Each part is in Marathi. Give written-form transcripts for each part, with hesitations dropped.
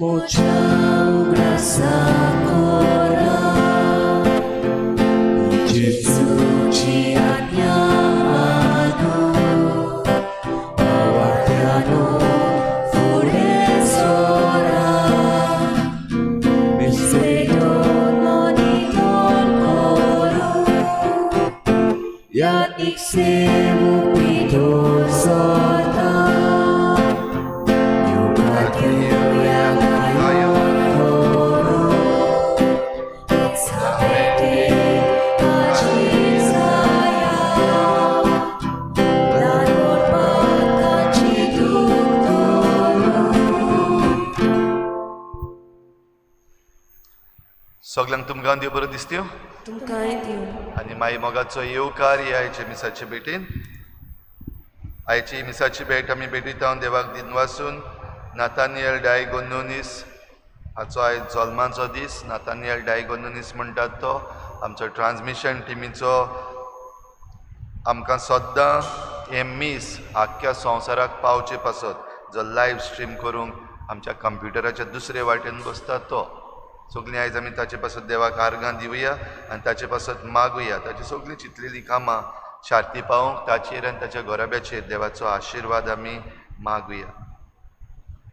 Mochau graça cora Gesù ci chiamato Awartiano furesora Mispeto monitor coro Yat iksemu pitor sota Yukatio yang ayon coro Sapete aji saya Dan hormat kaci tuktoro सगळ्यांक तुमकां देव बरो दिसत्यो तुमकांय दिव आनी माई मोगाचो येवकार ह्या आयचे मिसाचे भेटीन आयची मिसाची भेट आमी भेटयता देवाक दिन वासून नातानियल डायगो नूनीस हाचो आयज जल्माचो दीस नातानियल डायगो नूनीस म्हणटात तो आमचो ट्रान्समिशन टिमीचो आमकां सद्दां हे मीस आख्ख्या संवसाराक पावचे पासत जो लायव्ह स्ट्रीम करूंक आमच्या कंप्युटराच्या दुसरे वाटेन बसता तो सगळीं आयज आमी ताचे पासत देवाक आर्गां दिवया आनी ताचे पासत मागुया ताची सगळीं चिंतलेलीं कामां शार्ती पावूंक ताचेर आनी ताच्या घोराब्याचेर देवाचो आशिर्वाद आमी मागुया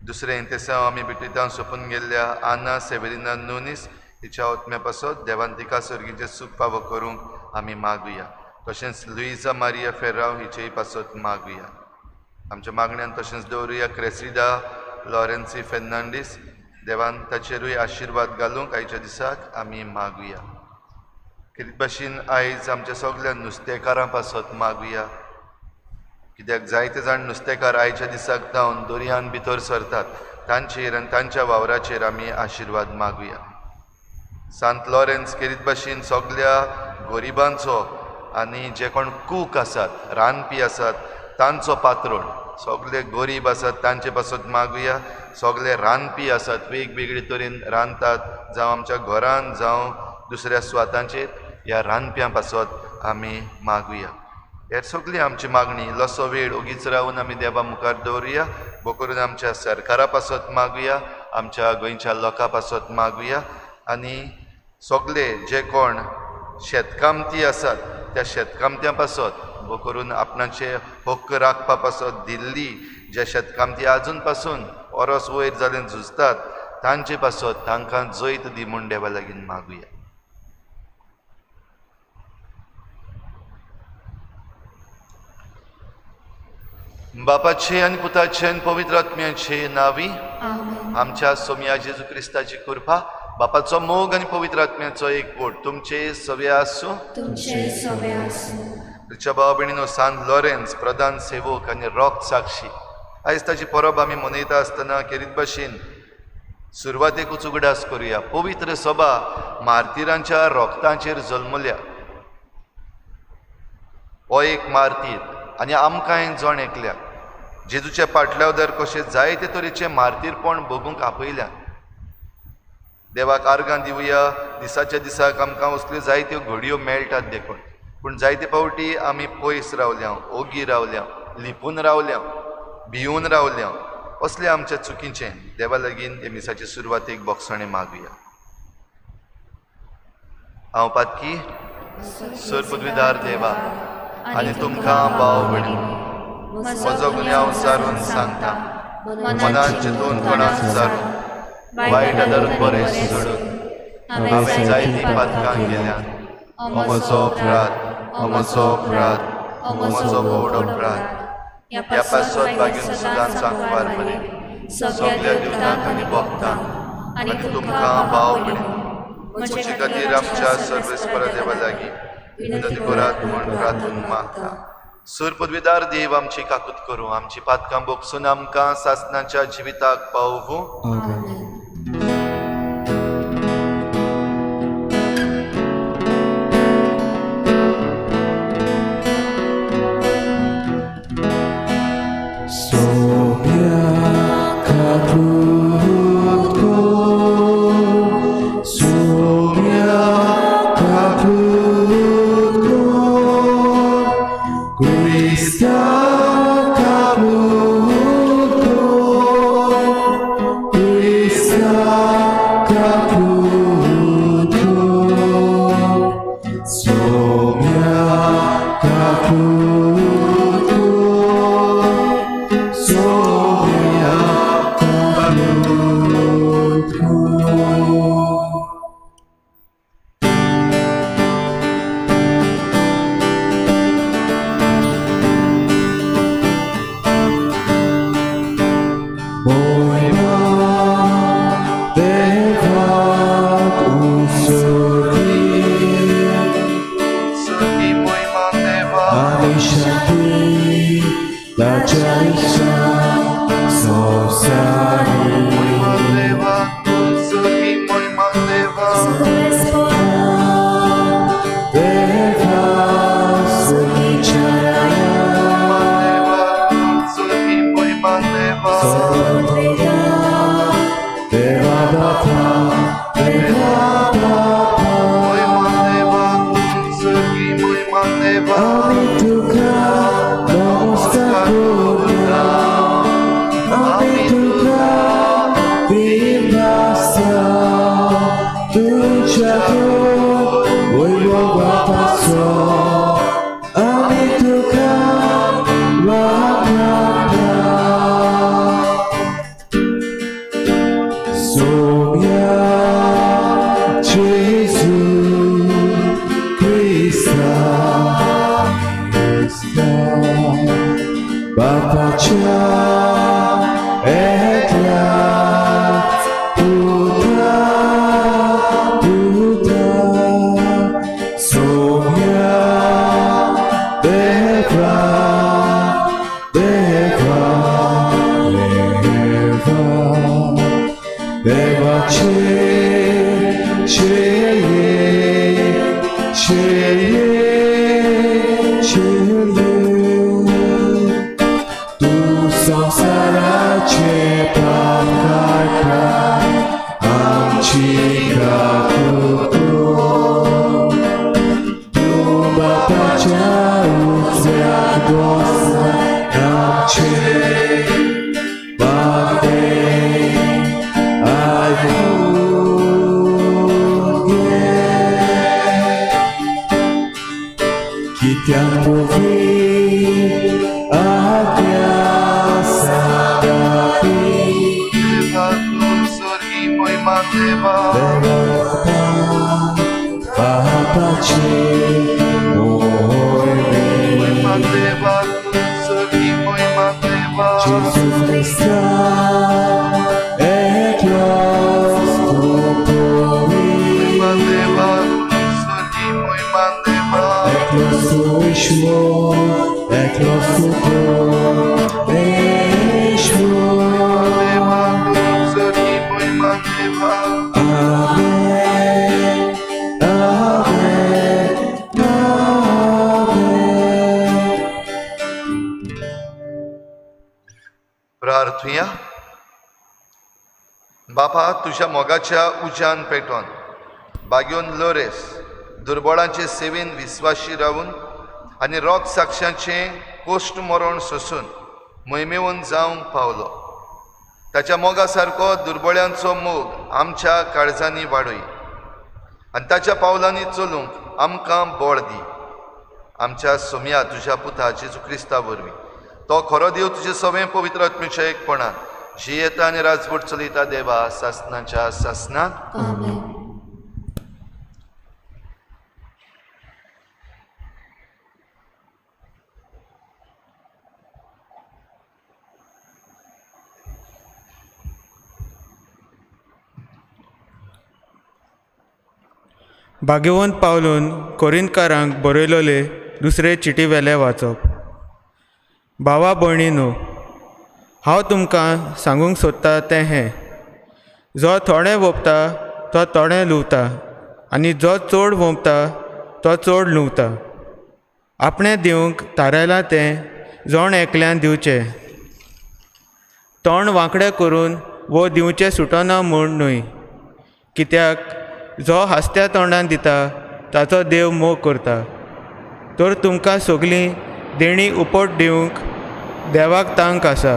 दुसरें इंतेसांव आमी भेटयता सोंपून गेल्ल्या आना सेवेरिना नूनीस हिच्या ओतम्या पासत देवान तिका सर्गीचें सूख फावो करूंक आमी मागुया तशेंच लुइजा मारिया फेर्रांव हिचेय पासत मागुया आमच्या मागण्यांत तशेंच दवरुया क्रेसिडा लॉरेन्सी फेर्नांडीस देवान ताचेरूय आशिर्वाद घालूंक आयच्या दिसाक आमी मागुया कितें भाशेन आयज आमच्या सगळ्या नुस्तेकारां पासत मागुया कित्याक जायते जाण नुस्तेकार आयच्या दिसाक जावन दर्यान भितर सरतात तांचेर आनी तांच्या वावराचेर आमी आशिर्वाद मागुया सांत लॉरेन्स केरीत भाशेन सगळ्या गरिबांचो आनी जे कोण कूक आसात रांदपी आसात तांचो पात्रोड सगळे गरीब आसात तांचे पासत मागुया सगळे रांदपी आसात वेगवेगळे तरेन रांदतात जावं आमच्या घरान जावं दुसऱ्या सुवातांचेर ह्या रांदप्यां पासत आमी मागुया हे सगळी आमची मागणी इल्लोसो वेळ ओगीच रावन आमी देवा मुखार दवरुया बो करून आमच्या सरकारा पासत मागुया आमच्या गोंयच्या लोकां पासत मागुया आनी सगळे जे कोण शेतकामती आसात त्या शेतकामत्यां पासत बो करून आपणाचे हक्क राखपा पासत दिल्ली जे शेतकामती आजून पासून ओरोस वयर जालें झुजतात तांचे पासत तांकां जैत दी म्हूण देवा लागीं मागुया बापाचे आनी पुताचे आनी पवित्र आत्म्याचे नांवी आमच्या सोम्या जेजू क्रिस्ताची कृपा बापाचो मोग आनी पवित्र आत्म्याचो एकवट तुमचे सवे आसूं तुमच्या भाव भयणीनो सांत लॉरेन्स प्रधान सेवक आनी रॉक साक्षी आयज ताची परब आमी मनयता आसतना केरीत भाशेन सुरवातेकूच उगडास करुया पवित्र सभा मार्तिरांच्या रोगतांचेर जल्मल्या हो एक मार्तीर आनी आमकांय जण एकल्या जेजूच्या पाटल्यावदार कशें जायते तरेचे मार्तीरपण भोगूंक आपयल्या देवाक आर्गां दिवया दिसाच्या दिसाक आमकां असल्यो जायत्यो घडयो मेळटात देखून पूण जायते फावटी आमी पयस रावल्या ओगी रावल्या लिपून रावल्या भिवून रावल्या असलें आमच्या चुकीचें देवा लागीं हे मिसाचे सुरवातेक बोगसणे मागुया हांव पातकी सरपदवीदार देवा आनी तुमकां भाव भयणी म्हजो गुन्यांव सारून सांगता मनान चिंतून कोणाक सारून वायट आदारून बरें सोडून हांवें जायतीं पातकां केल्यात हो म्हजो अपराध हो म्हजो अपराध हो म्हजो व्हड अपराध ह्या पासत बागेन सुदान सांगपार बरें सगळ्या दिवनाक आनी भक्तांक आनी तुमकां भाव भयणी म्हजे खातीर आमच्या सर्वेस्परा देवा लागीं विनंती करात म्हूण प्रार्थून मागता सूर पदवीदार देव आमची काकूत करूं आमची पातकां बोगसून आमकां सासणाच्या जिविताक पावूं Krista प्रार्थुया. बापा, तुझ्या मोगाच्या उज्यान पेटोवन बागयोन लोरेस दुर्बळांचे सेवेन विस्वाशी रावून आनी रोग साक्षांचे कोश्ट मरण सोसून मोहिमेवन जावंक पावलो. ताच्या मोगा सारको दुर्बळ्यांचो मोग आमच्या काळजांनी वाडय आनी ताच्या पावलांनी चलूंक आमकां बळ दी. आमच्या सोम्या तुज्या पुता जेजू क्रिस्ता वरवीं तो खरो देव तुजे सगळे पवित्र आत्मेच्या एकपणान जियेता आनी राजवट चलयता देवा सासनाच्या सासनाक. आमेन. भाग्यवंत पावलून कोरिंतकारांक बरयलोले दुसरे चिटी वेले वाचप. भावा भयणीनो, हांव तुमकां सांगूंक सोदतां तें हें: जो थोडें वोपता तो थोडें लुवता आनी जो चड वोंपता तो चड लुवता. आपणें दिवंक थारायलां तें जोण एकल्यान दिवचें. तोंड वांकडें करून वो दिवचें सुटना म्हूण न्हय, कित्याक जो हांसत्या तोंडान दिता ताचो देव मोग करता. तर तुमकां सगलीं देणी उपट दिवंक देवाक तांक आसा.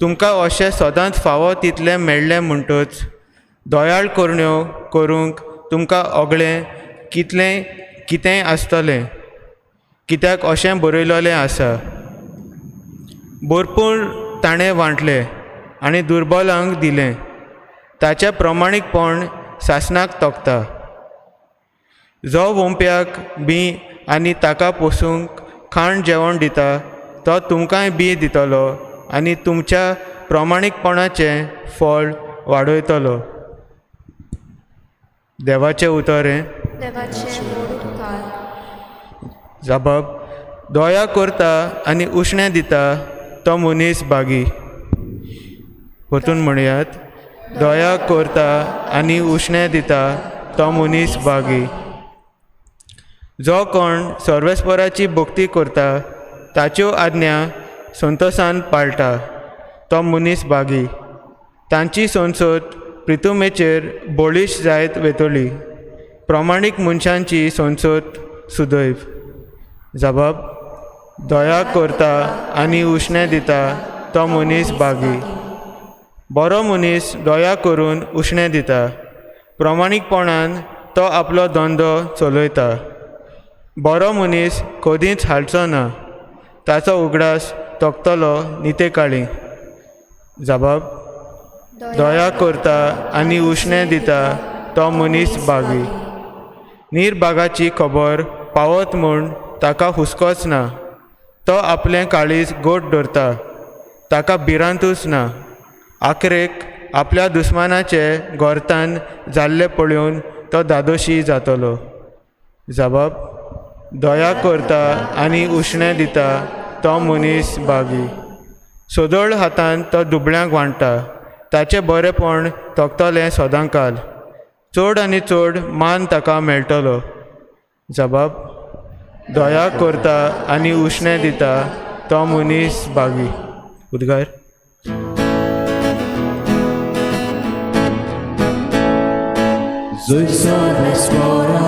तुमकां अशें सदांच फावो तितलें मेळ्ळें म्हणटच दोयाळ कोरण्यो करूंक तुमकां ओगळें कितेंय आसतलें, कित्याक अशें बरयलोलें आसा, भरपूर ताणें वांटलें आनी दुर्बलांक दिलें, ताचें प्रमाणीकपण सासणाक तोखता. जो वोंप्याक बी आनी ताका पोसूंक खाण जेवण दिता तो तुमकांय बी दितलो आनी तुमच्या प्रमाणीकपणाचें फळ वाडयतलो. देवाचें उतरें. देवाचे गोड उपकार. जबाब. दोया करता आनी उश्णें दिता तो मनीस बागी. परतून म्हणयात. दोया करता आनी उश्णें दिता तो मनीस बागी. जो कोण सर्वेस्पराची भक्ती करता ताच्यो आज्ञा संतोशान पाळटा तो मनीस बागी. तांची संसद प्रितुमेचेर बोळीश जायत वेतली, प्रमाणीक मनशांची संसद सुदैव. जबाब. दोया करता आनी उश्णें दिता तो मनीस बागी. बरो मनीस दोया करून उश्णें दिता, प्रमाणीकपणान तो आपलो धंदो चलयता. बरो मनीस कधीच हालचो ना, ताचो उगडास तोखतलो नितेकाळी. जबाब. दोया करता आनी उश्णें दिता तो मनीस बागी. निर्बागाची खबर पावत म्हूण ताका हुस्कोच ना, तो आपलें काळीज गोड धरता, ताका भिरांतूच ना. आखरेक आपल्या दुस्मानाचे गोरतान जाल्ले पळोवन तो दादोशी जातलो. जबाब. दोया करता आनी उश्णें दिता तो मनीस बागी. सोदोळ हातान तो दुबळ्यांक वांटटा, ताचें बरेपण तोखतलें सदांकाल. चड आनी चड मान ताका मेळटलो. जबाब. दोया करता आनी उश्णें दिता तो मनीस बागी. उद्गार. Zui sol espora,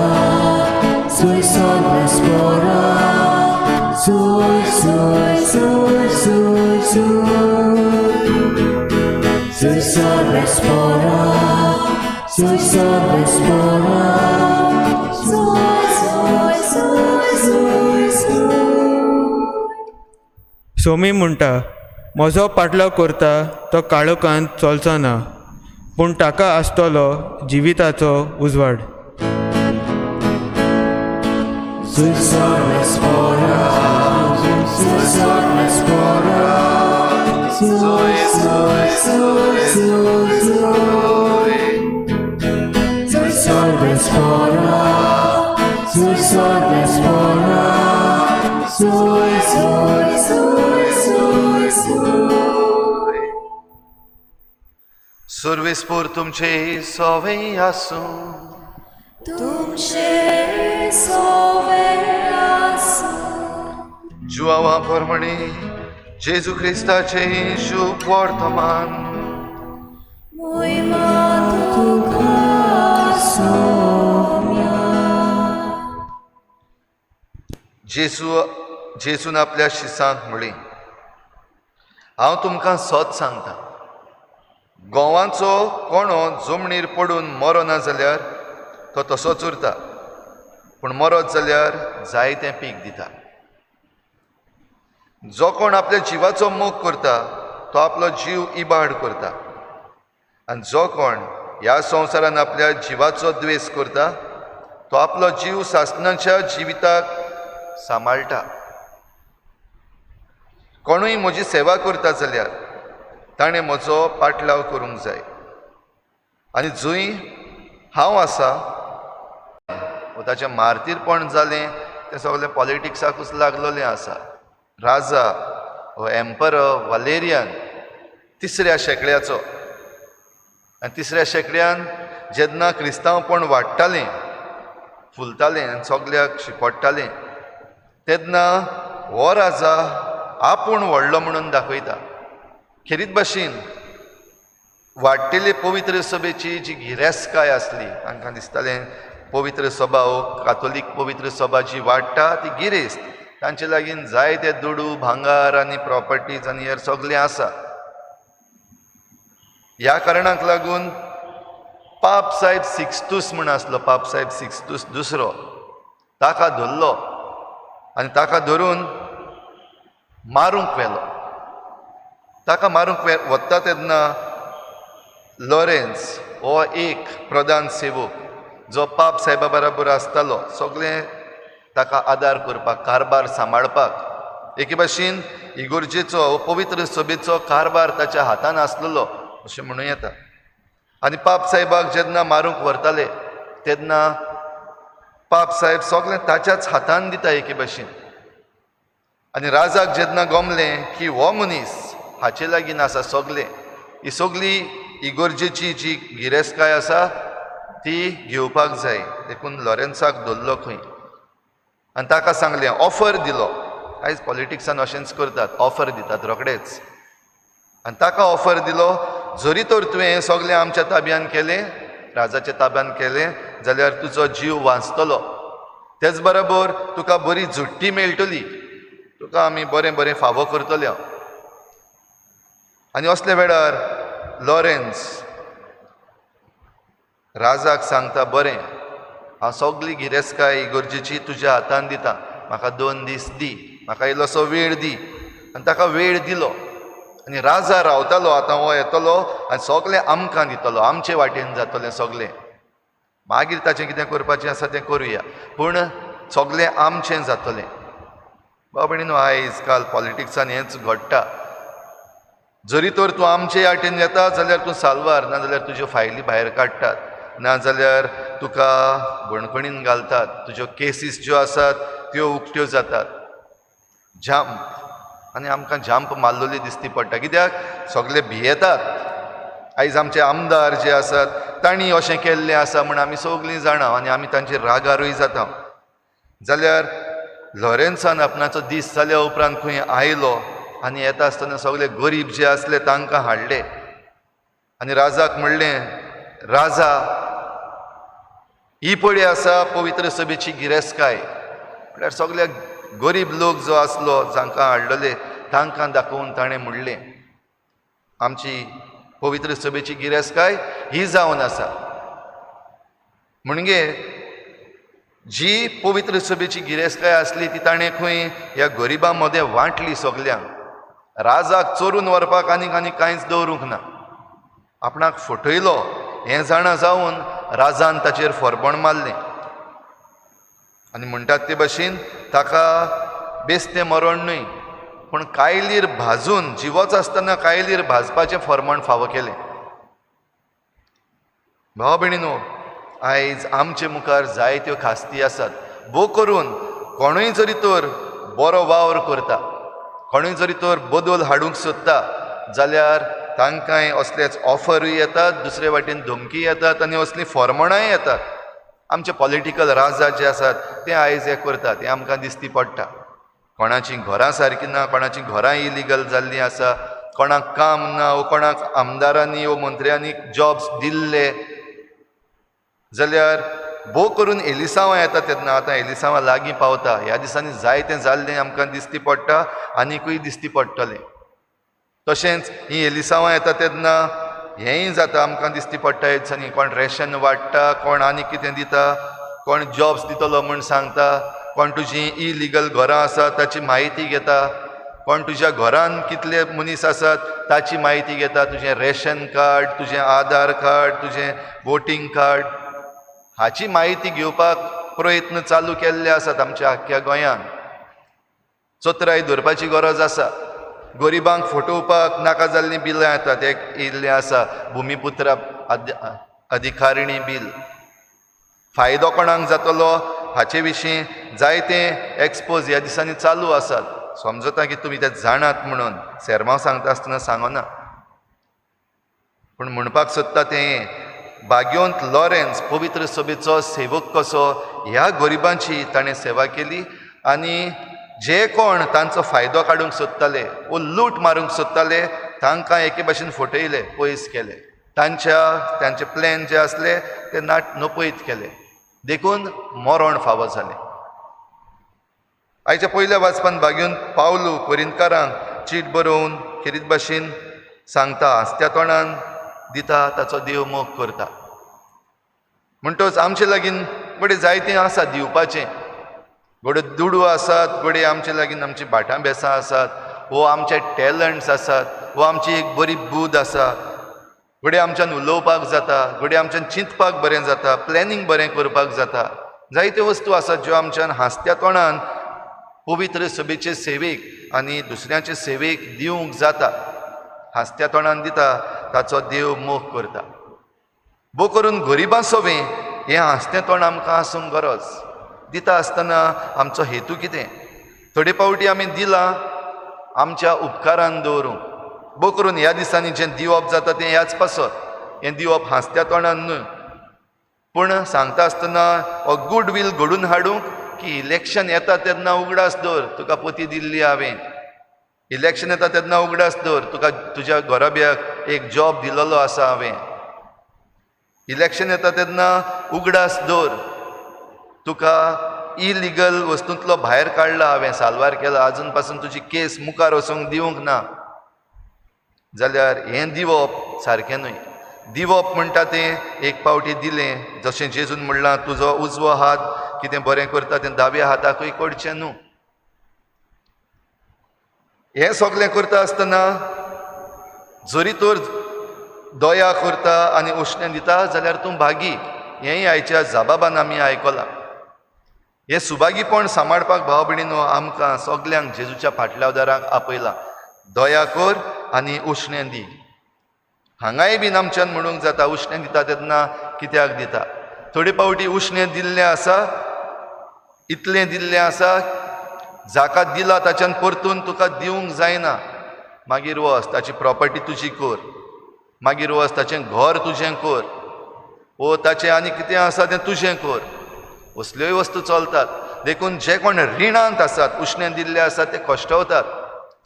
zui sol espora, zui, zui, zui, zui, zui. Zui sol espora, zui sol espora, zui, zui, zui, zui, zui. Somi म्हणटा, म्हजो पाटलो करता तो काळोखांत चलचो ना, पूण ताका आसतलो जिविताचो उजवाड. Zui sol espora, zui sol espora, zui, zui, zui, zui, zui. Zui sol espora, zui sol espora, zui, zui, zui, zui, zui. सर्वेस्पोर तुमचे सोवे आसूं. तुमचे सोवे आसूं. जुआवा प्रमाणे जेजू ख्रिस्ताचे शुभ वर्तमान. मोहिमा तुका सौम्या. जेजून आपल्या शिसांक म्हळें, हांव तुमकां सत सांगता, गोवांचो कोणो जमनीर पडून मरो ना जाल्यार तो तसोच उरता, पूण मरत जाल्यार जायतें पीक दिता. जो कोण आपल्या जिवाचो मोग करता तो आपलो जीव इबाड करता, आनी जो कोण ह्या संवसारान आपल्या जिवाचो द्वेस करता तो आपलो जीव सासणाच्या जिविताक सांबाळटा. कोणूय म्हजी सेवा करता जाल्यार ताणें म्हजो पाटलाव करूंक जाय. आनी जंय हांव आसा ताचें मार्तीरपण जालें तें सगळें पॉलिटिक्साकूच लागलोलें आसा. राजा हो एम्परर वालेरियन तिसऱ्या शेंकड्याचो, आनी तिसऱ्या शेंकड्यान जेन्ना क्रिस्तांवपण वाडटालें, फुलतालें आनी सगल्याक शिपडटालें, तेन्ना हो राजा आपूण व्हडलो म्हणून दाखयता. खेरीत भाशेन वाडटेले पवित्र सभेची जी गिरेस्तकाय आसली, तांकां दिसतालें पवित्र सभा हो कातोलीक पवित्र सभा जी वाडटा ती गिरेस्त, तांचे लागीं जायते दुडू भांगार आनी प्रॉपर्टीज आनी हेर सगळें आसा. ह्या कारणाक लागून पाप साहेब सिक्स्तूस म्हूण आसलो, पाप साहेब सिक्स्तूस दुसरो, ताका धरलो आनी ताका धरून मारूंक व्हेलो. ताका मारूंक वता तेन्ना लॉरेन्स हो एक प्रधान सेवक जो पाप साहेबा बरोबर आसतालो, सगळें ताका आदार करपाक, कारबार सांबाळपाक, एके भाशेन इगोर्जेचो पवित्र सभेचो कारबार ताच्या हातान आसलेलो अशें म्हणूं येता. आनी पाप साहेबाक जेन्ना मारूंक व्हरताले तेन्ना पाप साहेब सगळें ताच्याच हातान दिता एके भाशेन. आनी राजाक जेन्ना गमलें की हो मनीस हाचे लागीं आसा सगळें, ही सगळी इगोर्जेची जी गिरेस्तकाय आसा ती घेवपाक जाय, देखून लॉरेन्साक दवरलो खंय आनी ताका सांगलें, ऑफर दिलो. आयज पॉलिटिक्सान अशेंच करतात, ऑफर दितात रोखडेच. आनी ताका ऑफर दिलो, जरी तर तुवें हें सगळें आमच्या ताब्यान केलें, राजाच्या ताब्यान केलें, जाल्यार तुजो जीव वाचतलो. तेच बरोबर तुका बरी जुट्टी मेळटली, तुका आमी बरें बरें फावो करतले. आनी असल्या वेळार लॉरेन्स राजाक सांगता, बरें, हांव सगळी गिरेस्तकाय गरजेची तुज्या हातान दिता, म्हाका 2 दीस दी, म्हाका इल्लोसो वेळ दी. आनी ताका वेळ दिलो. आनी राजा रावतालो, आतां हो येतलो आनी सगळें आमकां दितलो, आमचे वाटेन जातलें सगळें. मागीर ताचें कितें करपाचें आसा तें करुया, पूण सगळें आमचें जातलें. भाव भयणीनो, आयज काल पॉलिटिक्सान हेंच घडटा. जरी तर तूं आमचे वाटेन येता जाल्यार तूं साल्वार, ना जाल्यार तुज्यो फायली भायर काडटात, ना जाल्यार तुका बणकणीन घालतात, तुज्यो केसीस ज्यो आसात त्यो उक्त्यो जातात. जांप, आनी आमकां जांप मारलेली दिसती पडटा. कित्याक सगळे भियेतात. आयज आमचे आमदार जे आसात तांणी अशें केल्लें आसा म्हूण आमी सगळीं जाणा आनी आमी तांचेर रागारूय जाता. जाल्यार लॉरेन्सान आपणाचो दीस जाल्या उपरांत खंय आयलो आनी येता आसतना सगळे गरीब जे आसले तांकां हाडले आनी राजाक म्हणलें, राजा, ही पळय आसा पवित्र सभेची गिरेस्तकाय. म्हळ्यार सगळे गरीब लोक जो आसलो जांकां हाडलेले तांकां दाखोवन ताणें म्हणलें, आमची पवित्र सभेची गिरेस्तकाय ही जावन आसा. म्हणजे जी पवित्र सभेची गिरेस्तकाय आसली ती ताणें खंय ह्या गरिबां मदें वांटली सगल्यांक. राजाक चोरून व्हरपाक आनीक कांयच दवरूंक ना. आपणाक फटयलो हें जाणा जावन राजान ताचेर फरबण मारलें. आनी म्हणटात ते भाशेन ताका बेस्तें मरण न्हय, पूण कायलीर भाजून, जिवोच आसतना कायलीर भाजपाचें फरमण फावो केलें. भाव भयणीनो, आयज आमचे मुखार जायत्यो खास्ती आसात. भोव करून कोणूय जरी तर बरो वावर करता, कोणूय जरी तर बदल हाडूंक सोदता जाल्यार तांकांय असलेच ऑफरूय येतात, दुसरे वाटेन धमकी येतात आनी असलीं फरमणांय येतात. आमचे पॉलिटिकल राजा जे आसात ते आयज हें करतात, हें आमकां दिसती पडटा. कोणाचीं घरां सारकीं ना, कोणाचीं घरां इलिगल जाल्लीं आसा, कोणाक काम ना, वो कोणाक आमदारांनी वो मंत्र्यांनी जॉब्स दिल्ले जाल्यार भोव करून एलिसांवां येता तेन्ना, आतां एलिसांवां लागीं पावता, ह्या दिसांनी जायतें जाल्लें आमकां दिसती पडटा, आनिकूय दिसती पडटलें. तशेंच हीं एलिसांवां येता तेन्ना हेंय जाता, आमकां दिसती पडटा ह्या दिसांनी कोण रेशन वाडटा, कोण आनी कितें दिता, कोण जॉब्स दितलो म्हूण सांगता, कोण तुजीं इलिगल घरां आसात ताची म्हायती घेता, कोण तुज्या घरान कितले मनीस आसात ताची म्हायती घेता, तुजें रेशन कार्ड, तुजें आधार कार्ड, तुजें वोटींग कार्ड, हाची म्हायती घेवपाक प्रयत्न चालू केल्ले आसात आमच्या आख्ख्या गोंयान. चोत्राय धरपाची गरज आसा. गरिबांक फटोवपाक नाका जाल्लीं बिलां येतात, एक येयल्लें आसा भुमिपुत्रा अधिकारिणी बील. फायदो कोणाक जातलो हाचे विशीं जायते एक्सपोज ह्या दिसांनी चालू आसात. समजता की तुमी ते जाणात म्हणून, सेरमांव सांगता आसतना सांगना, पूण म्हणपाक सोदता तें भाग्यवंत लॉरेन्स पवित्र सभेचो सेवक कसो ह्या गरिबांची ताणें सेवा केली. आनी जे कोण तांचो फायदो काडूंक सोदताले वो लूट मारूंक सोदताले तांकां एके भाशेन फटयले, पयस केले. तांचे प्लॅन जे आसले ते नपयत केले, देखून मरण फावो जालें. आयच्या पयल्या वाचपान भाग्यवंत पावलू कोरिंथकारांक चीट बरोवन खेरीत भाशेन सांगता, हसत्या तोंडान दिता ताचो देव मोग करता. म्हणटच आमचे लागीं घोडे जायतें आसा दिवपाचें. घोडे दुडू आसात, घोडे आमचे लागीं आमची भाटां बेसां आसात, वो आमचे टॅलंट्स आसात, वो आमची एक बरी बूद आसा. घोडे आमच्यान उलोवपाक जाता, घोडे आमच्यान चिंतपाक बरें जाता, प्लॅनिंग बरें करपाक जाता. जायत्यो वस्तू आसात ज्यो आमच्यान हांसत्या तोंडान पवित्र सभेचे सेवेक आनी दुसऱ्यांचे सेवेक दिवंक जाता. हांसत्या तोंडान दिता ताचो देव मोग करता. बो करून गरिबां सवें हें हांसतें तोंड आमकां आसूंक गरज. दिता आसतना आमचो हेतू कितें? थोडे पावटी आमी दिलां आमच्या उपकारान दवरूंक. बो करून ह्या दिसांनी जें दिवप जाता तें ह्याच पासत. हें दिवप हांसत्या तोंडान न्हय, पूण सांगता आसतना हो गूड वील घडून हाडूंक की इलेक्शन येता तेन्ना उगडास दवर तुका पती दिल्ली हांवें. इलेक्शन येता तेन्ना उगडास दवर तुका तुज्या घोराब्याक एक जॉब दिलोलो आसा हांवें. इलेक्शन येता तेन्ना उगडास दवर तुका इलिगल वस्तूंतलो भायर काडला हांवें, साल्वार केला, आजून पासून तुजी केस मुखार वचूंक दिवंक ना. जाल्यार हें दिवप सारकें न्हय. दिवप म्हणटा तें एक पावटी दिलें, जशें जेजून म्हणलां तुजो उजवो हात कितें बरें करता तें दाव्या हाताकूय करचें न्हू. हें सगळें करता आसतना जरी तर दया करता आनी उश्णें दिता जाल्यार तूं भागी. हेंय आयच्या जाबाबान आमी आयकलां. हें सुभागीपण सांबाळपाक भाव भयणीनो आमकां सगल्यांक जेजूच्या फाटल्या दाराक आपयलां. दया कर आनी उश्णें दी. हांगाय बीन आमच्यान म्हणूंक जाता उश्णें दिता तेन्ना कित्याक दिता. थोडे पावटी उश्णें दिल्लें आसा, इतलें दिल्लें आसा जाका दिला ताच्यान परतून तुका दिवंक जायना. मागीर वच ताची प्रॉपर्टी तुजी कर, मागीर वच ताचें घर तुजें कर, वो ताचें आनी कितें आसा तें तुजें कर. असल्योय वस्तू चलतात. देखून जे कोण रिणांत आसात, उश्णें दिल्ले आसात, ते कश्टवतात.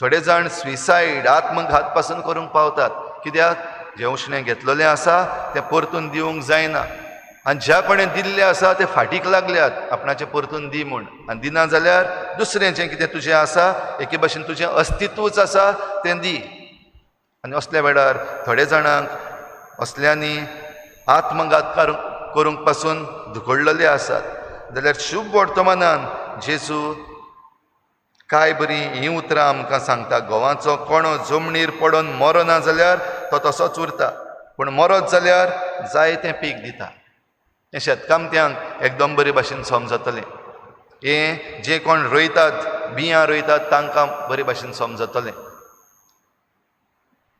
थोडे जाण स्विसायड आत्मघात पासून करूंक पावतात. कित्याक? जें उश्णें घेतलेलें आसा तें परतून दिवंक जायना. आनी ज्या कोणें दिल्लें आसा ते फाटीक लागल्यात आपणाचें परतून दी म्हूण. आनी दिना जाल्यार दुसरें जें कितें तुजें आसा, एके भाशेन तुजें अस्तित्वच आसा तें दी. आनी असल्या वेळार थोडे जाणांक असल्यांनी आत्मघात करूंक पासून धुकळलेले आसात. जाल्यार शुभ वर्तमानान जेजू काय बरी हीं उतरां आमकां सांगता. घोवाचो कोणो जमनीर पडोन मरो ना जाल्यार तो तसोच उरता, पूण मरत जाल्यार जायतें पीक दिता. हें शेतकामत्यांक एकदम बरे भाशेन समजतलें. हें जे कोण रोयतात, बियां रोयतात तांकां बरे भाशेन समजतलें.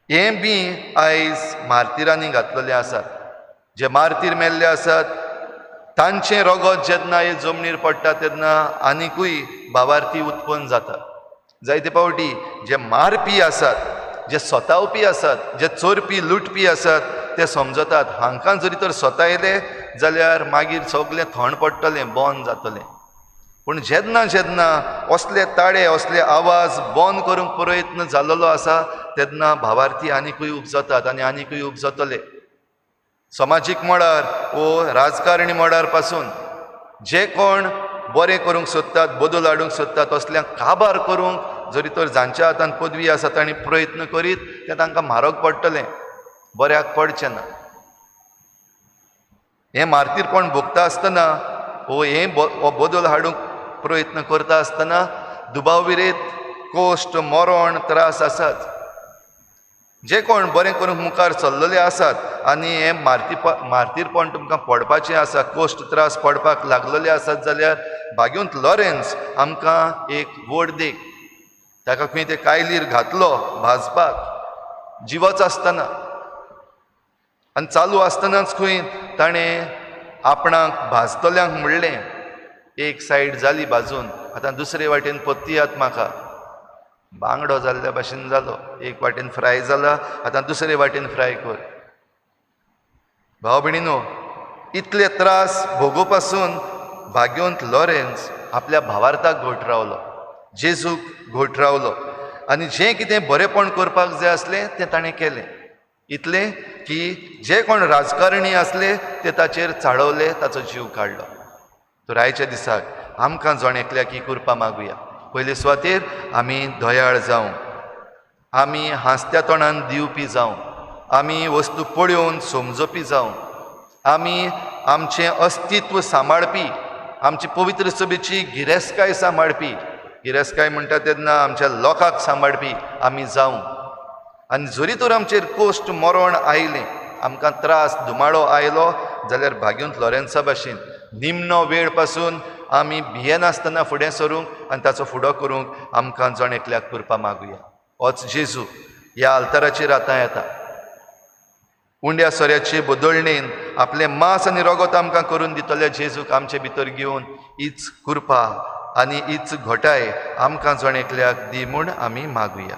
हें बी आयज मार्तिरांनी घातलेलें आसात. जे मार्तीर मेल्ले आसात तांचें रगत जेन्ना हे जमनीर पडटा तेन्ना आनिकूय भावार्थी उत्पन्न जाता. जायते पावटी जे मारपी आसात, जे सतावपी आसात, जे चोरपी लुटपी आसात ते समजतात हांकां जरी तर सतायले जाल्यार मागीर सगळें थंड पडटलें, बंद जातलें. पूण जेन्ना जेन्ना असले ताळे, असले आवाज बंद करूंक प्रयत्न जाल्लो आसा तेन्ना भावार्थी आनिकूय उपजतात आनी आनिकूय उपजतले. समाजीक मळार वो राजकारणी मळार पासून जे कोण बरें करूंक सोदतात, बदल हाडूंक सोदतात, असल्यांक काबार करूंक जरी तर जांच्या हातान पदवी आसा तांणी प्रयत्न करीत तें तांकां म्हारग पडटलें, बऱ्याक पडचें ना. हें मार्तीरपण भोगता आसतना हो बदल हाडूंक प्रयत्न करता आसतना दुबावविरेत कोश्ट, मरण, त्रास आसात. जे कोण बरें करूंक मुखार चल्लेले आसात आनी हें मार्तीरपण तुमकां पडपाचें आसा, कोश्ट त्रास पडपाक लागलेले आसात जाल्यार भाग्योंत लॉरेन्स आमकां एक व्हड देख. ताका खंय ते कायलीर घातलो भाजपाक जिवच आसतना आनी चालू आसतनाच खंय ताणें आपणाक भाजतल्यांक म्हणलें एक सायड जाली भाजून, आतां दुसरे वाटेन पत्तियात म्हाका. बांगडो जाल्ल्या भाशेन जालो, एक वाटेन फ्राय जाला, आतां दुसरे वाटेन फ्राय कर. भाव भयणीनो, इतले त्रास भोगू पासून भाग्योंत लॉरेन्स आपल्या भावार्थाक घट रावलो, जेजूक घट रावलो आनी जें कितें बरेंपण करपाक जाय आसलें तें ताणें केलें. इतलें की जे कोण राजकारणी आसले ते ताचेर चाळवले, ताचो जीव काडलो. तर आयच्या दिसाक आमकां जोणेकल्या की कृपा मागुया. पयले सुवातेर आमी दयाळ जावं, आमी हांसत्या तोंडान दिवपी जावं, आमी वस्तू पळयोवन समजपी जावं, आमी आमचें अस्तित्व सांबाळपी, आमची पवित्र सभेची गिरेस्तकाय सांबाळपी, गिरेस्तकाय म्हणटा तेन्ना आमच्या लोकांक सांबाळपी आमी जावं. आनी जरी तर आमचेर कोश्ट मरण आयलें, आमकां त्रास दुमाळो आयलो जाल्यार भाग्यूंत लॉरेन्सा भाशेन निमणो वेळ पासून आमी भियेनासतना फुडें सरूंक आनी ताचो फुडो करूंक आमकां जण एकल्याक करपा मागुया. होच जेजू ह्या आल्ताराचेर आतां येता. उंड्या सोऱ्याचे बदळणेन आपलें मांस आनी रगत आमकां करून दितले जेजूक आमचे भितर घेवन हीच कृपा आनी हीच घोटाय आमकां जण एकल्याक दी म्हूण आमी मागुया.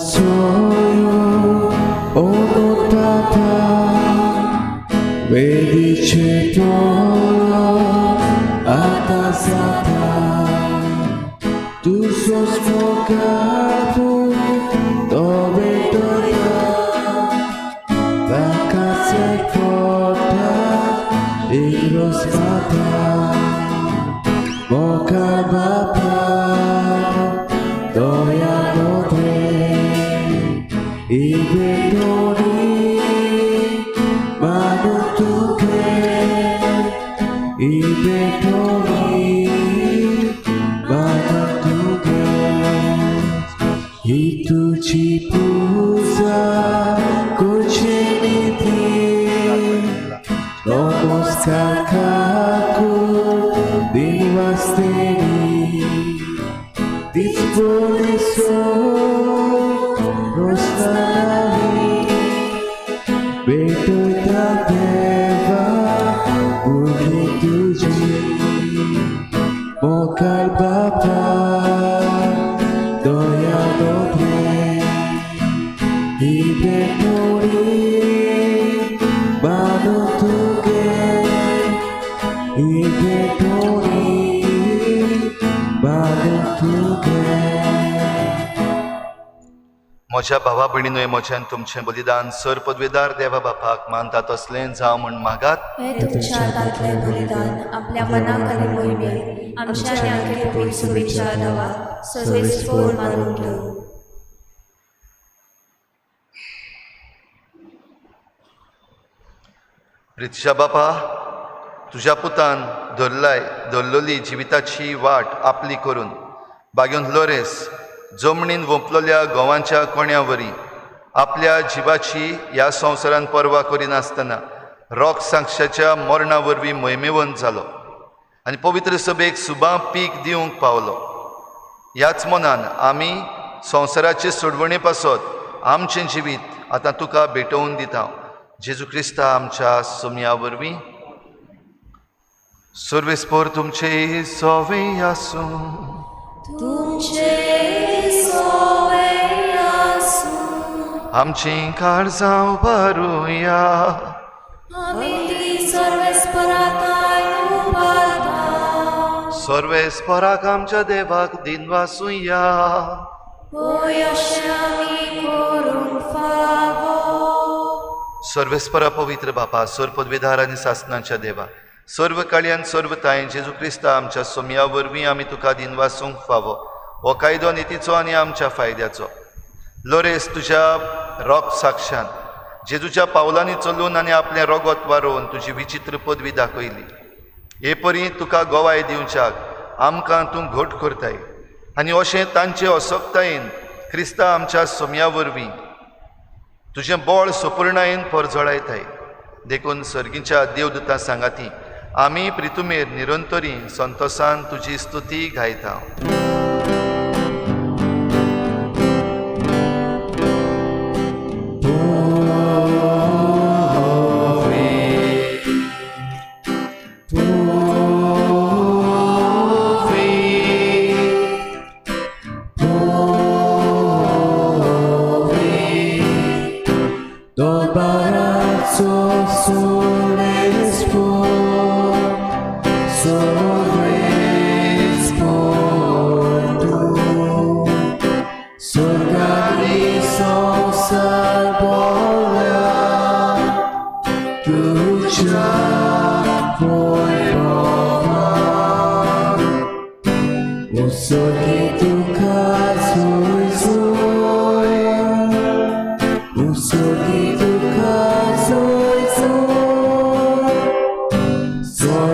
Calvarasoio onotata vedice tolo atasata tu sos focato dove torna la casa porta e lo spata boca bapa doya I bedoni manutuke I bedoni manutuke Itu cipuza kuchiniti Nomos kakaku divasteni Disponeso Rosnami Betuta deva Budi tuji Mokal bapa Doya dobre Ibe nuri Manu tuge Ibe nuri Manu tuge म्हज्या भावा भयणीनूय म्हज्यान तुमचें बलिदान सर पदवेदार देवा बापाक मानता तसलें जावं म्हण मागात. हे तुमच्या हातांतलें बलिदान आपल्या मनाक आनी मोहिमेक आमच्या आनी आमचे पवित्र सभेच्या दावा सर्वेस्पोर मानून घेवं. प्रितीच्या बापा, तुज्या पुतान धरलोली जिविताची वाट आपली करून बागेंत लोरेस जमणीन वंपलोल्या गोवांच्या कोण्यावरी आपल्या जिवाची ह्या संवसारान पर्वा करिनासतना रोग साक्षाच्या मरणा वरवीं मोहिमेवंत जालो आनी पवित्र सभेक सुबां पीक दिवंक पावलो. ह्याच मनान आमी संवसाराचे सोडवणे पासत आमचें जिवीत आतां तुका भेटोवन दिता. जेजू क्रिस्ता आमच्या सोम्या वरवीं सर्वेस्पोर तुमचे सोवे आसूं. तुमचे सोवे आसूं. आमची काळजां भरुया. आमी ती सर्वेस्पराकाय उबारता. सर्वेस्पराक आमच्या देवाक दिन वासुया. होय अशें आमी करूंक फावो. सर्वेस्परा पवित्र बापा, सर पदवेदार आनी सासणाच्या देवा, सर्व काळ्यान सर्व तायेन जेजू क्रिस्ता आमच्या सोम्या वरवीं आमी तुका दिन वासूंक फावो. हो कायदो नितीचो आनी आमच्या फायद्याचो. लोरेस तुज्या रोग साक्षान जेजूच्या पावलांनी चलून आनी आपलें रगत वारोवन तुजी विचित्र पदवी दाखयली. हे परी तुका गोवाय दिवच्याक आमकां तूं घट करताय आनी अशें तांचे असोक्तायेन क्रिस्ता आमच्या सोम्या वरवीं तुजें बळ सोपुर्णायेन परजळायताय. देखून सर्गीच्या देवदूतां सांगाती आमी प्रितुमेर निरंतरी संतोषान तुजी स्तुती गायता. Do barazzo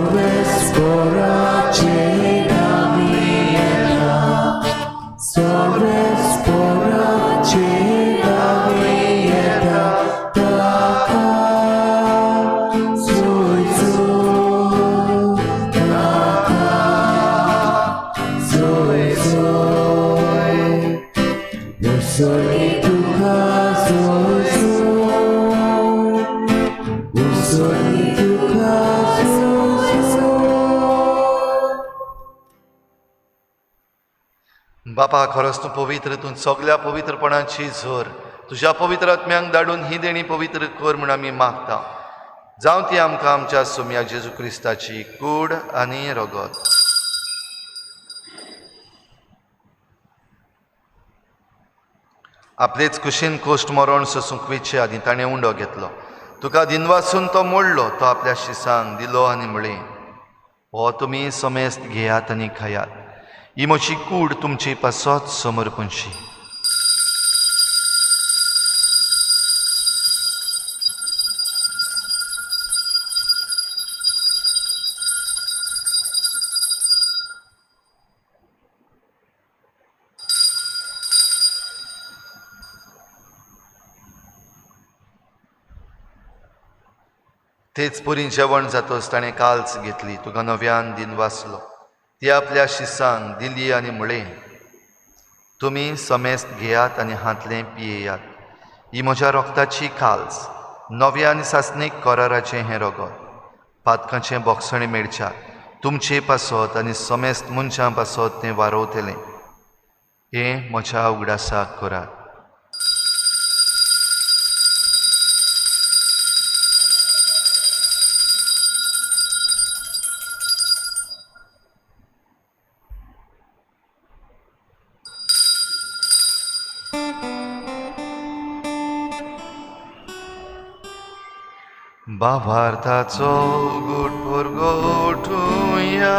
Sobresporacie nami jedna, sobresporacie nami jedna, taka Zojcu, taka Zojcu. Usoli ducha Zojcu, usoli ducha Zojcu. बापा खरोच तूं पवित्र, तूं सगळ्या पवित्रपणाची झर तुज्या पवित्र आत्म्यांक धाडून ही देणी पवित्र कर म्हूण आमी मागता. जावं ती आमकां आमच्या सोम्या जेजू क्रिस्ताची कूड आनी रगत. आपलेच कुशीन कोश्ट मरण सोंसुंकवेचे आदी ताणें उंडो घेतलो. तुका दिनवासून तो मोडलो, तो आपल्या शिसांक दिलो आनी म्हळें, हो तुमी समेस्त घेयात आनी खायात. ही म्हजी कूड तुमची पासत समर्पणशी. तेच पुरी जेवण जातोच ताणें काल्स घेतली, तुका नव्यान दिन वाचलो. ती आपल्या शिसांक दिली आनी म्हळें, तुमी समेस्त घेयात आनी हातलें पियेयात. ही म्हज्या रोगताची काल्स, नव्या आनी सासणीक कराराचें हें रगत. पातकाचें बोगसणें मेळच्याक तुमचे पासत आनी समेस्त मनशां पासत तें वारोवतलें. हें म्हज्या उगडासाक करात. भावार्थाचो घोट परगोठुया.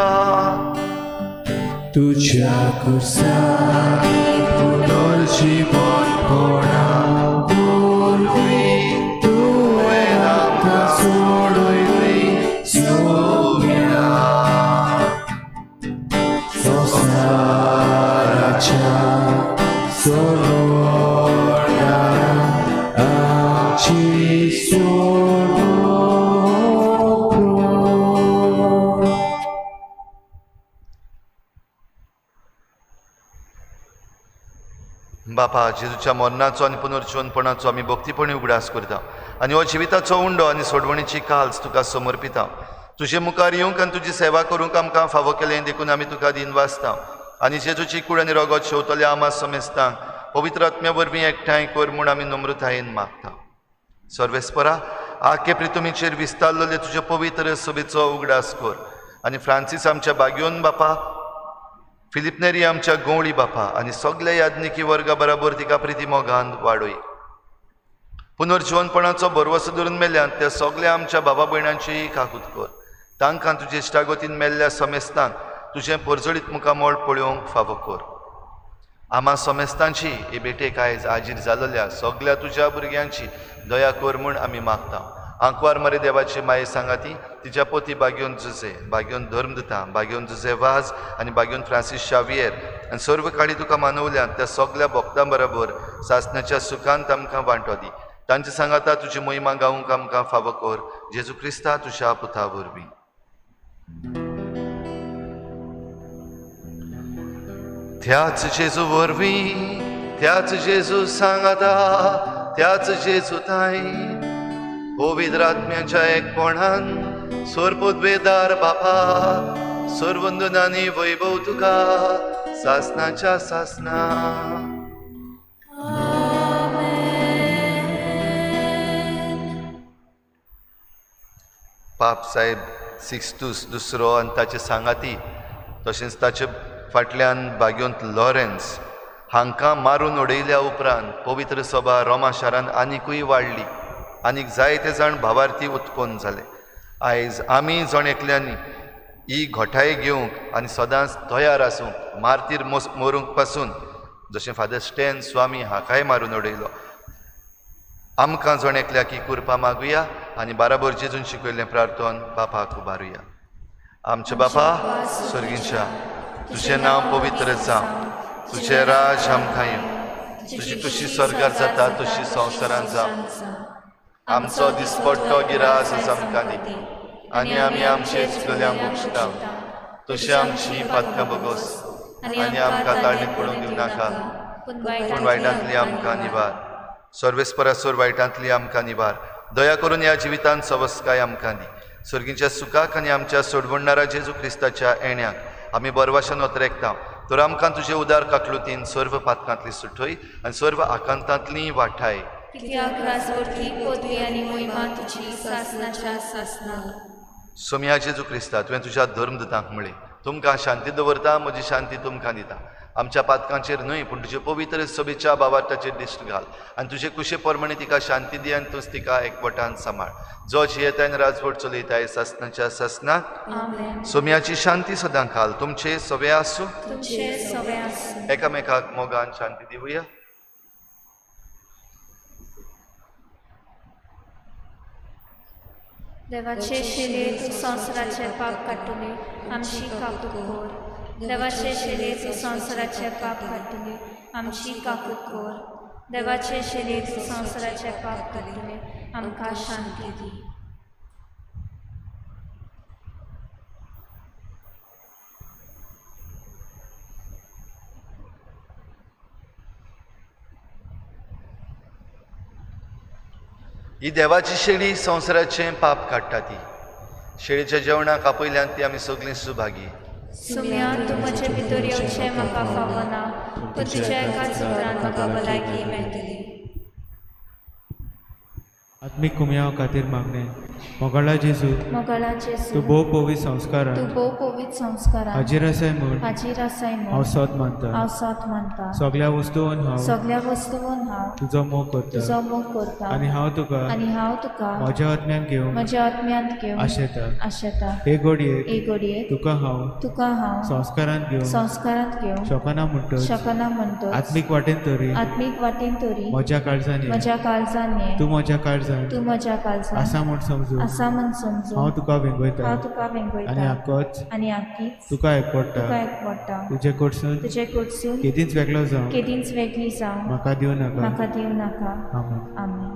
तुझ्या कुर्सानी पुनर्जीवनपणा बोलवी, तुवें आमकां सोडयली सोम्या. संसाराच्या सोडवणारा आमची बापा, जेजूच्या मरणाचो आनी पुनर्जीवनपणाचो आमी भक्तीपणी उगडास करता आनी हो जिविताचो उंडो आनी सोडवणेची काल्स तुका समर्पिता. तुजे मुखार येवंक आनी तुजी सेवा करूंक आमकां फावो केलें देखून आमी तुका दिन वाचता. आनी जेजूची कूड आनी रगत शेवतल्या आमा समेस्तांक पवित्र आत्म्या वरवीं एकठांय कर म्हूण आमी नम्रतायेन मागता. सर्वेस्परा, आख्खे प्रितुमीचेर विस्तारलेले तुजे पवित्र सभेचो उगडास कर. आनी फ्रांसीस आमच्या बागयोन बापा, फिलिप नेरी आमच्या गवळी बापा आनी सगळे याज्ञिकी वर्गा बराबर तिका प्रिती मोगान वाडय. पुनर्जीवनपणाचो भरवसो धरून मेल्ल्यान त्या सगळ्या आमच्या बाबा भयणांची काकूत कर. तांकां तुजे इश्टागतीन मेल्ल्या समेस्तांक तुजें परजळीत मुखामोळ पळोवंक फावो कर. आमा समेस्तांची हे बेटेक आयज हाजीर जाल्ल्या सगळ्या तुज्या भुरग्यांची दया कर म्हूण आमी मागता. आंकवार मरे देवाची माये सांगाती, तिच्या पोती बागयोन जुजे, बागयोन धर्मदता, बागयोन जुजे वाज आनी बागयोन फ्रांसीस शावियर आनी सर्व काळी तुका मानवल्यान त्या सगळ्या भक्तां बरोबर सासणाच्या सुखांत आमकां वांटो दी. तांचे सांगाता तुजी महिमा गावूंक आमकां फावो कर. जेजू क्रिस्ता तुज्या पुता वरवीं. त्याच जेजू वरवीं, त्याच जेजू सांगाता, त्याच जेजू ताई पवित्र आत्म्याच्या एकपणान सोरपोद्वेदार बापा, सर्वंदनानी वैभव तुका सासणाच्या सासना. पाप साहेब सिक्स्टूस दुसरो आनी ताचे सांगाती, तशेंच ताचे फाटल्यान बागयोंत लॉरेन्स हांकां मारून उडयल्या उपरांत पवित्र सभा रोमा शारान आनिकूय वाडली. आनीक जायते जाण भावार्थी उत्पन्न जाले. आयज आमी जण एकल्यांनी ही घोटाय घेवंक आनी सदांच तयार आसूंक, मारतीर मरूंक पासून जशें फादर स्टॅन स्वामी हाकाय मारून उडयलो. आमकां जण एकल्याक ही कुरपा मागुया आनी बाराबर जेजून शिकयल्लें प्रार्थन बापाक उबारुया. आमचे बापा स्वर्गींच्या तुझें नांव पवित्र जावं, तुझें राज आमकां येवं, तुजी कशी स्वर्गार जाता तशी संवसारांत जावं. आमचो दिसपट्टो गिरास आमकां दी, आनी आमी आमचे चुकल्यांक बक्षिता, तशी आमची पातकां बगोस, आनी आमकां ताळणेक पडूंक दिवं नाका, पूण वायटांतली आमकां निवार. सर्वेस्परासोर वायटांतली आमकां निवार. दया करून ह्या जिवितांत सवस्काय आमकां दी. स्वर्गींच्या सुखाक आनी आमच्या सोडवणारा जेजू क्रिस्ताच्या येण्याक आमी बरवाशान वतरेकता. तर आमकां तुजे उदार काकलुतीन सर्व पातकांतली सुटय आनी सर्व आकांतांतली वाठाय. कित्याक राजवटी पदवी आनी मोहिमा तुजी सासनाच्या सासना. सोम्या जेजू क्रिस्ता, तुवें तुज्या धर्मदूतांक म्हळें, तुमकां शांती दवरता, म्हजी शांती तुमकां दिता. आमच्या पातकांचेर न्हय पूण तुजे पवित्र सभेच्या बाबाटाचेर दिश्ट घाल, आनी तुजे कुशे परमणे तिका शांती दी आनी तूंच तिका एकवटान सांबाळ. जो जियेतायन राजवट चलयताय सासनाच्या सासनाक. आमेन. सोम्याची शांती सदां घाल. तुमचे सवे आसूं. तुमचे सवे आसूं. एकामेकाक मोगान शांती दिवया. देवाचे शिले तूं संवसाराचे पाप काडटले, आमची काकूट कोर. देवाचे शिले तूं संवसाराचे पाप काडटले, आमची काकूट कोर. देवाचे शिले तूं संवसाराचे पाप काडटले, आमकां शांती दी. ही देवाची शेळी संवसाराचें पाप काडटा ती. शेळीच्या जेवणाक आपयल्यान ती आमी सगळीं सुभागी. सुम्या तूं म्हजे भितर येवचें म्हाका फावना, पूण तुज्या एकाच उतरान म्हाका भलायकी मेळटली. आत्मीक कुमया खातीर मागणें. मोगाळा जेजू, मोगाळा जेजू, तूं भोव पवित्र संस्कारान तूं भोव पवित्र संस्कारान हाजीर आसाय म्हूण हाजीर आसाय हांव म्हूण सोत मानता. हांव सोत मानता. सगल्या वस्तूंन हांव सगल्या वस्तूंन हांव तुजो मोग करता, तुजो मोग करता, आनी हांव तुका आनी हांव तुका म्हज्या आत्म्यान घेवन म्हज्या आत्म्यांत घेवन आशेता. आशेता. हे घडयेक एक घडयेक तुका हांव तुका संस्कारान घेवन संस्कारांत घेवन शोकना म्हणटच शकना म्हणटोच आत्मीक वाटेन तरी आत्मीक वाटेन तरी म्हज्या काळजांनी म्हज्या काळजान ये. तूं म्हज्या काळजान तूं म्हज्या काळजान आसा म्हूण समजून आसा म्हूण समजून हांव तुका वेंगयता, हांव तुका आनी वेंगयता आक्कोच आनी आख्खीच तुका तुका एकवडटा. एकवडटा. तुजे कडसून तुजे कडसून केदींच वेगळो जावं केदींच वेगळी जावं म्हाका दिवं नाका. म्हाका दिवं नाका. आमेन. आमेन.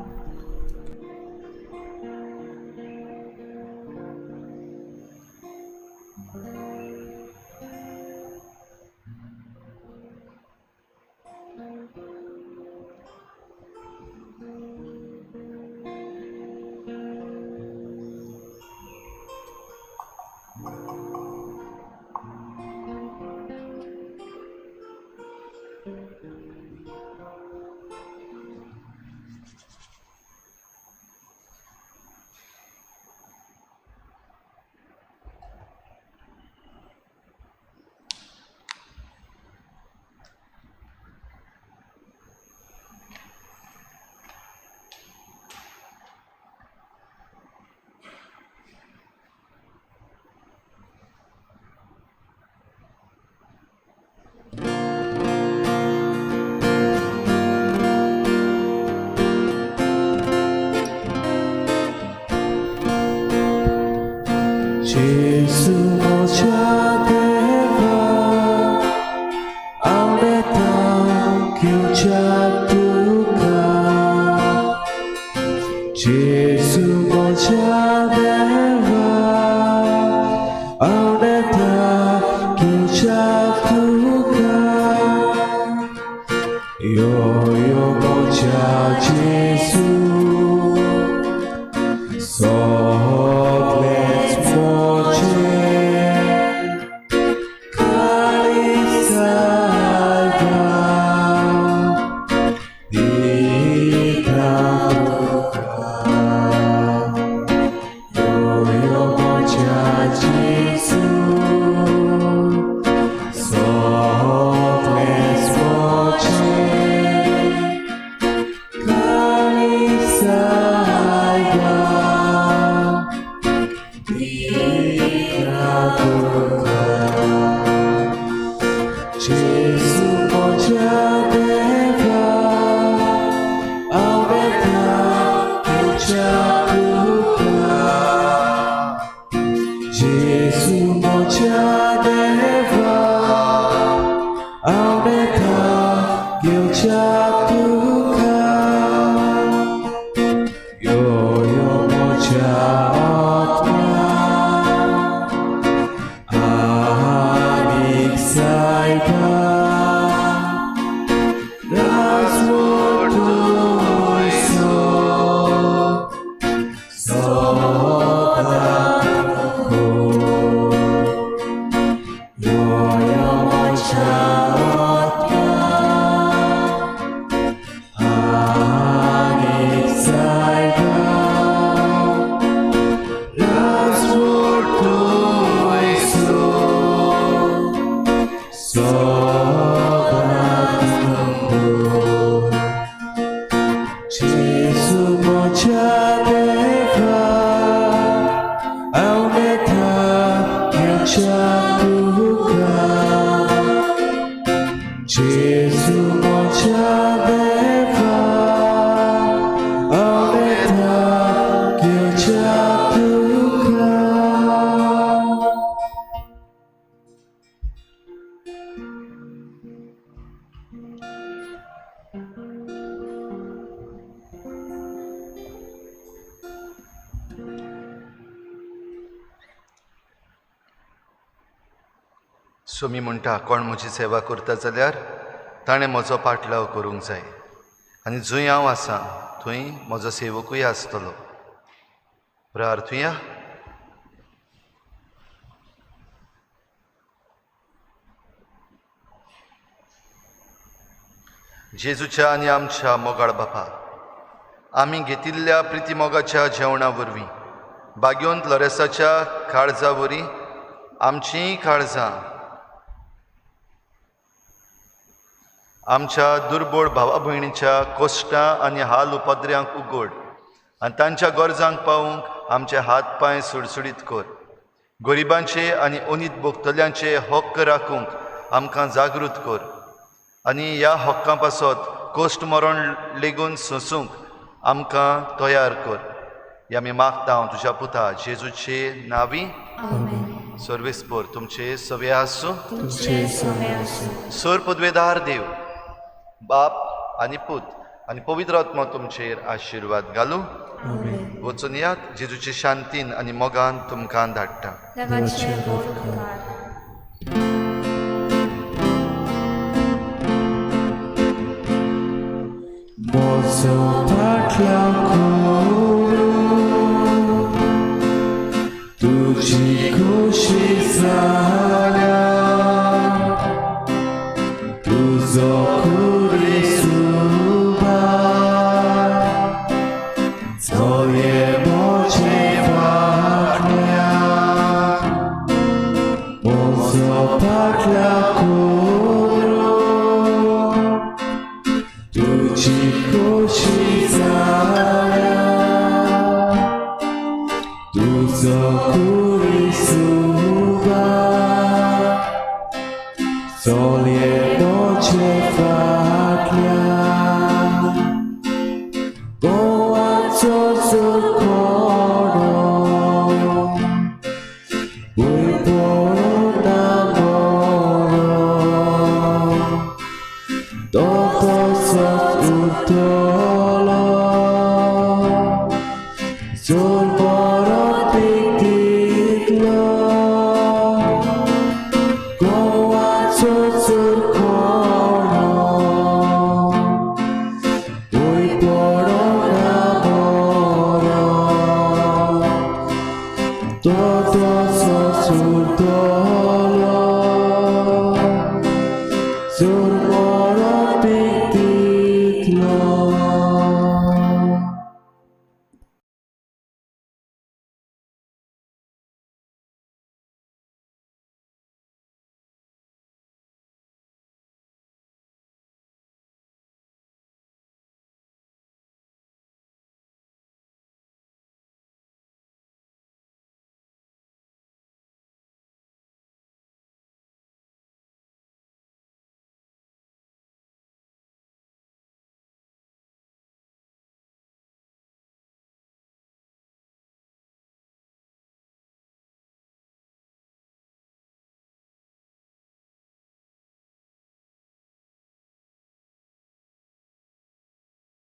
Gesù moja deva Ametang kiucap duka Gesù moja deva Ametang kiucap duka Yo moja Gesù So let's moje 모자 내와 아우네타 길잡두가 요요 모자 어트마 아닉사이바 라스모르 Jesus moja deva aumenta kilchapuka Jesus moja deva aumenta kilchapuka. Somi म्हणटा कोण म्हजी सेवा करता जाल्यार ताणें म्हजो पाटलाव करूंक जाय आनी जंय हांव आसां थंय म्हजो सेवकूय आसतलो. प्रार्थुया. जेजूच्या आनी आमच्या मोगाळ बापा, आमी घेतिल्ल्या प्रिती मोगाच्या जेवणा वरवीं बाग्योन फ्लोरेसाच्या काळजा वरी आमचीं काळजां आमच्या दुर्बळ भावा भयणीच्या कोश्टां आनी हाल उपद्र्यांक उगड आनी तांच्या गरजांक पावूंक आमचे हात पांय सुडसुडीत कर. गरिबांचे आनी अनीत भोगतल्यांचे हक्क राखूंक आमकां जागृत कर आनी ह्या हक्कां पासत कोश्ट मरण लेगून सोंसूंक आमकां तयार कर. ह्या आमी मागता हांव तुज्या पुता जेजूचे नांवी. सर्वेस्पर तुमचे सवे आसूं. सर पदवेदार देव बाप आनी पूत आनी पवित्र आत्मा तुमचेर आशिर्वाद घालूं. वचून यात जेजूचे शांतीन आनी मोगान तुमकां धाडटा. देवाचे बोल उपकार. Mozo patlaku tuji kushisa